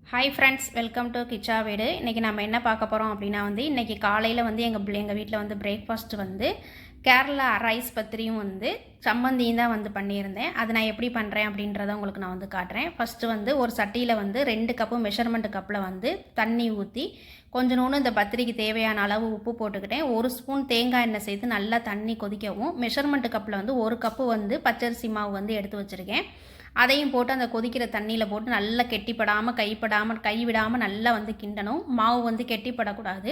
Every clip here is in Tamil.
Hi friends, welcome to Kichcha வீடு. இன்றைக்கி நம்ம என்ன பார்க்க போகிறோம் அப்படின்னா இன்றைக்கி காலையில் எங்கள் வீட்டில் பிரேக்ஃபாஸ்ட்டு கேரளா ரைஸ் பத்திரியும் சம்மந்தியும் தான் பண்ணியிருந்தேன். அது நான் எப்படி பண்ணுறேன் அப்படின்றத உங்களுக்கு நான் காட்டுறேன். ஃபஸ்ட்டு ஒரு சட்டியில் 2 கப்பு மெஷர்மெண்ட் கப்பில் தண்ணி ஊற்றி கொஞ்சோண்டு இந்த பத்திரிக்கு தேவையான அளவு உப்பு போட்டுக்கிட்டேன். 1 ஸ்பூன் தேங்காய் எண்ணெய் சேர்த்து நல்லா தண்ணி கொதிக்கவும் மெஷர்மெண்ட் கப்பில் 1 கப்பு பச்சரிசி மாவு எடுத்து வச்சுருக்கேன். அதையும் போட்டு அந்த கொதிக்கிற தண்ணியில் போட்டு நல்லா கெட்டிப்படாமல் கைவிடாமல் நல்லா கிண்டணும். மாவு கெட்டிப்படக்கூடாது.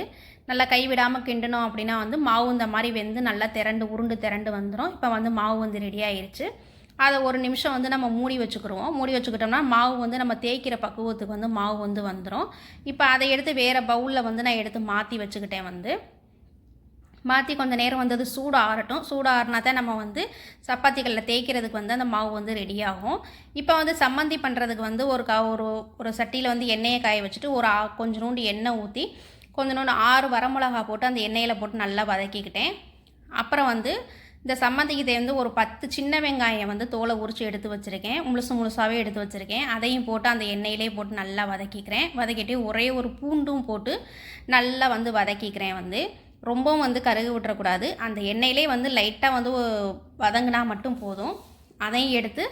நல்லா கைவிடாமல் கிண்டணும் அப்படின்னா மாவு இந்த மாதிரி வெந்து நல்லா உருண்டு திரண்டு வந்துடும். இப்போ மாவு ரெடி ஆயிடுச்சு. அதை 1 நிமிஷம் நம்ம மூடி வச்சுக்கிடுவோம். மூடி வச்சுக்கிட்டோம்னா மாவு நம்ம தேய்க்கிற பக்குவத்துக்கு மாவு வந்துடும். இப்போ அதை எடுத்து வேறு பவுலில் நான் எடுத்து மாற்றி வச்சுக்கிட்டேன். மாற்றி கொஞ்சம் நேரம் அது சூடு ஆறட்டும். சூடு ஆறினா தான் நம்ம சப்பாத்திகளில் தேய்க்கிறதுக்கு அந்த மாவு ரெடி ஆகும். இப்போ சம்மந்தி பண்ணுறதுக்கு ஒரு சட்டியில் எண்ணெயை காய வச்சுட்டு கொஞ்சோண்டு எண்ணெய் ஊற்றி கொஞ்சோண்டு 6 வரமிளகா போட்டு அந்த எண்ணெயில் போட்டு நல்லா வதக்கிக்கிட்டேன். அப்புறம் இந்த சம்மந்திக்கு தேர்ந்து ஒரு 10 சின்ன வெங்காயம் தோலை உரித்து எடுத்து வச்சுருக்கேன். முழுசாகவே எடுத்து வச்சுருக்கேன். அதையும் போட்டு அந்த எண்ணெயிலே போட்டு நல்லா வதக்கிக்கிறேன். வதக்கிட்டு ஒரே ஒரு பூண்டும் போட்டு நல்லா வதக்கிக்கிறேன். ரொம்பவும் கருகு விட்டுறக்கூடாது. அந்த எண்ணெயிலே லைட்டாக வதங்கினா மட்டும் போதும். அதையும் எடுத்து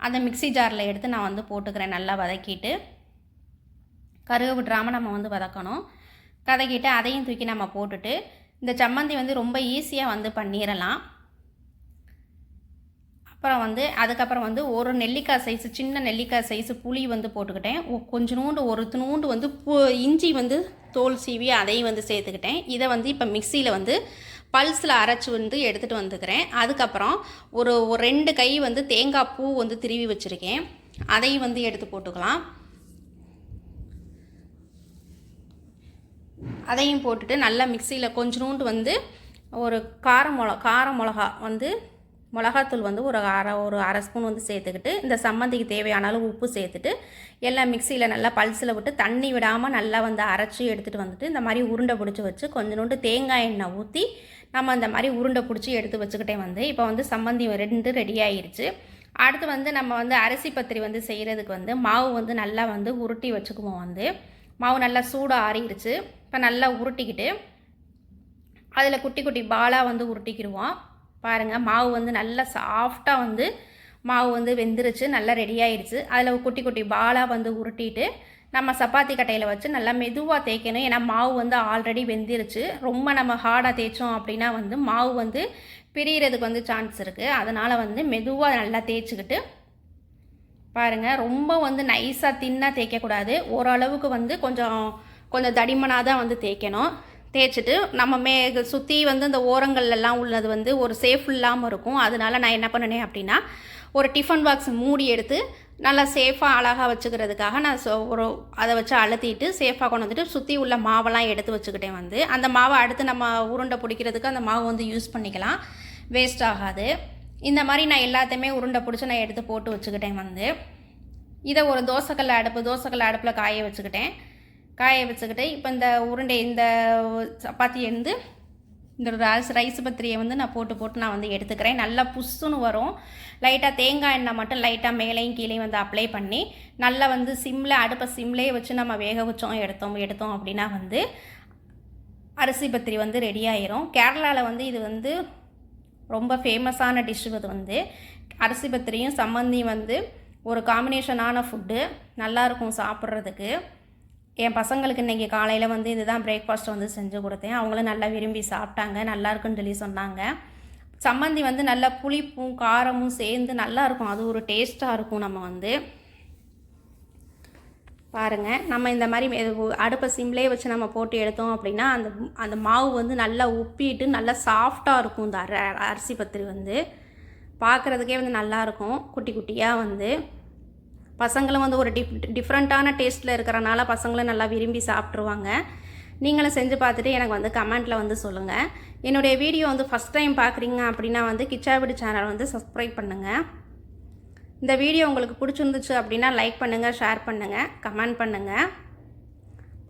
அந்த மிக்ஸி ஜாரில் எடுத்து நான் போட்டுக்கிறேன். நல்லா வதக்கிட்டு கருகு விட்டுறாமல் நம்ம வதக்கணும். வதக்கிட்டு அதையும் தூக்கி நம்ம போட்டுட்டு இந்த சம்மந்தி ரொம்ப ஈஸியாக பண்ணிடலாம். அப்புறம் அதுக்கப்புறம் ஒரு நெல்லிக்காய் சைஸு சின்ன நெல்லிக்காய் சைஸு புளி போட்டுக்கிட்டேன். கொஞ்சோண்டு ஒரு துணூண்டு இஞ்சி தோல் சீவி அதையும் சேர்த்துக்கிட்டேன். இதை இப்போ மிக்சியில் பல்ஸில் அரைச்சி எடுத்துகிட்டு வந்துக்கிறேன். அதுக்கப்புறம் ஒரு 2 கை தேங்காய் பூ திருவி வச்சுருக்கேன். அதையும் எடுத்து போட்டுக்கலாம். அதையும் போட்டுட்டு நல்லா மிக்சியில் கொஞ்சோண்டு ஒரு கார மிளகா மிளகாத்தூள் ஒரு அரை ஸ்பூன் சேர்த்துக்கிட்டு இந்த சம்மந்திக்கு தேவையான அளவு உப்பு சேர்த்துட்டு எல்லாம் மிக்சியில் நல்லா பல்ஸில் விட்டு தண்ணி விடாமல் நல்லா அரைச்சி எடுத்துகிட்டு இந்த மாதிரி உருண்டை பிடிச்சி வச்சு கொஞ்சோண்டு தேங்காய் எண்ணெய் ஊற்றி நம்ம இந்த மாதிரி உருண்டை பிடிச்சி எடுத்து வச்சுக்கிட்டேன். இப்போ சம்மந்தி 2 ரெடி ஆகிருச்சு. அடுத்து நம்ம அரிசி பத்திரி செய்கிறதுக்கு மாவு நல்லா உருட்டி வச்சுக்குவோம். மாவு நல்லா சூடு ஆறிடுச்சு. இப்போ நல்லா உருட்டிக்கிட்டு அதில் குட்டி குட்டி பாலாக உருட்டிக்கிடுவோம். பாருங்கள், மாவு நல்லா சாஃப்டாக மாவு வெந்துருச்சு. நல்லா ரெடி ஆயிடுச்சு. அதில் குட்டி குட்டி பாலாக உருட்டிட்டு நம்ம சப்பாத்தி கட்டையில் வச்சு நல்லா மெதுவாக தேய்க்கணும். ஏன்னா மாவு ஆல்ரெடி வெந்துருச்சு. ரொம்ப நம்ம ஹார்டாக தேய்ச்சோம் அப்படின்னா மாவு பிரிகிறதுக்கு சான்ஸ் இருக்குது. அதனால் மெதுவாக நல்லா தேய்ச்சிக்கிட்டு பாருங்கள், ரொம்ப நைஸாக தின்னாக தேய்க்கக்கூடாது. ஓரளவுக்கு கொஞ்சம் தடிமனாக தான் தேய்க்கணும். தேய்ச்சிட்டு நம்ம சுற்றி இந்த ஓரங்கள்லாம் உள்ளது ஒரு சேஃப் இல்லாமல் இருக்கும். அதனால நான் என்ன பண்ணினேன் அப்படின்னா ஒரு டிஃபன் பாக்ஸ் மூடி எடுத்து நல்லா சேஃபாக அழகாக வச்சுக்கிறதுக்காக நான் அதை வச்சு அழுத்திட்டு சேஃபாக கொண்டு வந்துட்டு சுற்றி உள்ள மாவெல்லாம் எடுத்து வச்சுக்கிட்டேன். அந்த மாவை அடுத்து நம்ம உருண்டை பிடிக்கிறதுக்கு அந்த மாவு யூஸ் பண்ணிக்கலாம். வேஸ்ட் ஆகாது. இந்த மாதிரி நான் எல்லாத்தையுமே உருண்டை பிடிச்சி நான் எடுத்து போட்டு வச்சுக்கிட்டேன். இதை ஒரு தோசைக்கல் அடுப்பில் காய வச்சுக்கிட்டு இப்போ இந்த உருண்டை இந்த சப்பாத்தி இந்த ரைஸ் பத்திரியை நான் போட்டு நான் எடுத்துக்கிறேன். நல்லா புஷ்ஷுன்னு வரும். லைட்டாக தேங்காய் எண்ணெய் மட்டும் லைட்டாக மேலேயும் கீழேயும் அப்ளை பண்ணி நல்லா அடுப்பை சிம்லேயே வச்சு நம்ம வேக வச்சோம் எடுத்தோம் அப்படின்னா அரிசி பத்திரி ரெடி ஆயிரும். கேரளாவில் இது ரொம்ப ஃபேமஸான டிஷ்ஷு. இது அரிசி பத்திரியும் சம்மந்தியும் ஒரு காம்பினேஷனான ஃபுட்டு. நல்லாயிருக்கும் சாப்பிட்றதுக்கு. என் பசங்களுக்கு இன்றைக்கி காலையில் இதுதான் பிரேக்ஃபாஸ்ட் செஞ்சு கொடுத்தேன். அவங்களும் நல்லா விரும்பி சாப்பிட்டாங்க. நல்லாயிருக்குன்னு சொல்லி சொன்னாங்க. சம்மந்தி நல்லா புளிப்பும் காரமும் சேர்ந்து நல்லாயிருக்கும். அது ஒரு டேஸ்ட்டாக இருக்கும். நம்ம பாருங்கள், நம்ம இந்த மாதிரி அடுப்பை சிம்லேயே வச்சு நம்ம போட்டு எடுத்தோம் அப்படின்னா அந்த மாவு நல்லா உப்பிட்டு நல்லா சாஃப்டாக இருக்கும். இந்த அரிசி பத்திரி பார்க்குறதுக்கே நல்லாயிருக்கும். குட்டி குட்டியாக பசங்களும் ஒரு டிஃப்ரெண்ட்டான டேஸ்ட்டில் இருக்கிறனால பசங்களும் நல்லா விரும்பி சாப்பிட்ருவாங்க. நீங்களும் செஞ்சு பார்த்துட்டு எனக்கு கமெண்ட்டில் சொல்லுங்கள். என்னுடைய வீடியோ ஃபஸ்ட் டைம் பார்க்குறீங்க அப்படின்னா கிச்சா வீடு சேனல் சப்ஸ்கிரைப் பண்ணுங்கள். இந்த வீடியோ உங்களுக்கு பிடிச்சிருந்துச்சு அப்படின்னா லைக் பண்ணுங்கள், ஷேர் பண்ணுங்கள், கமெண்ட் பண்ணுங்கள்.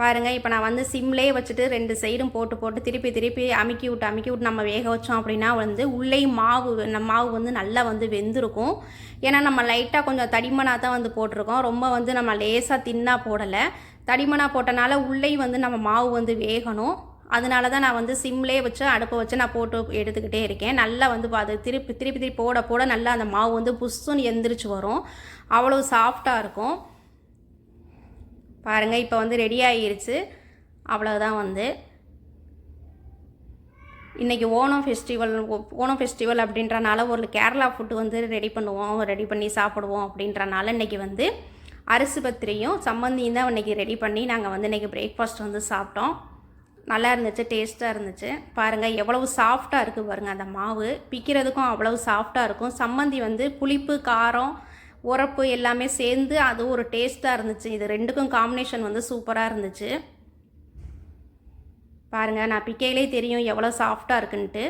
பாருங்கள் இப்போ நான் வந்து சிம்லேயே வச்சுட்டு 2 சைடும் போட்டு போட்டு திருப்பி திருப்பி அமுக்கி விட்டு நம்ம வேக வச்சோம் அப்படின்னா வந்து உள்ளேயும் மாவு வந்து நல்லா வந்து வெந்திருக்கும். ஏன்னா நம்ம லைட்டாக கொஞ்சம் தடிமனாக தான் வந்து போட்டிருக்கோம், ரொம்ப வந்து நம்ம லேசாக தின்னா போடலை. தடிமனாக போட்டனால உள்ளேயும் வந்து நம்ம மாவு வந்து வேகணும். அதனால தான் நான் வந்து சிம்லேயே வச்சு அடுப்பை வச்சு நான் போட்டு எடுத்துக்கிட்டே இருக்கேன். நல்லா வந்து அது திருப்பி திருப்பி போட போட நல்லா அந்த மாவு வந்து புஷ்ஷுன்னு எந்திரிச்சு வரும், அவ்வளோ சாஃப்டாக இருக்கும். பாருங்கள் இப்போ வந்து ரெடி ஆகிருச்சு. அவ்வளோதான் வந்து இன்றைக்கி ஓணம் ஃபெஸ்டிவல் அப்படின்றனால ஒரு கேரளா ஃபுட்டு வந்து ரெடி பண்ணி சாப்பிடுவோம் அப்படின்றனால இன்றைக்கி வந்து அரிசி பத்திரியும் சம்மந்தியும் தான் இன்றைக்கி ரெடி பண்ணி நாங்கள் வந்து இன்றைக்கி பிரேக்ஃபாஸ்ட் வந்து சாப்பிட்டோம். நல்லா இருந்துச்சு, டேஸ்ட்டாக இருந்துச்சு. பாருங்கள் எவ்வளவு சாஃப்டாக இருக்குது பாருங்கள், அந்த மாவு பிக்கிறதுக்கும் அவ்வளவு சாஃப்டாக இருக்கும். சம்மந்தி வந்து புளிப்பு, காரம், உரப்பு எல்லாமே சேர்ந்து அது ஒரு டேஸ்ட்டாக இருந்துச்சு. இது 2க்கும் காம்பினேஷன் வந்து சூப்பராக இருந்துச்சு. பாருங்கள் நான் பிக்கையிலே தெரியும் எவ்வளோ சாஃப்டாக இருக்குன்ட்டு.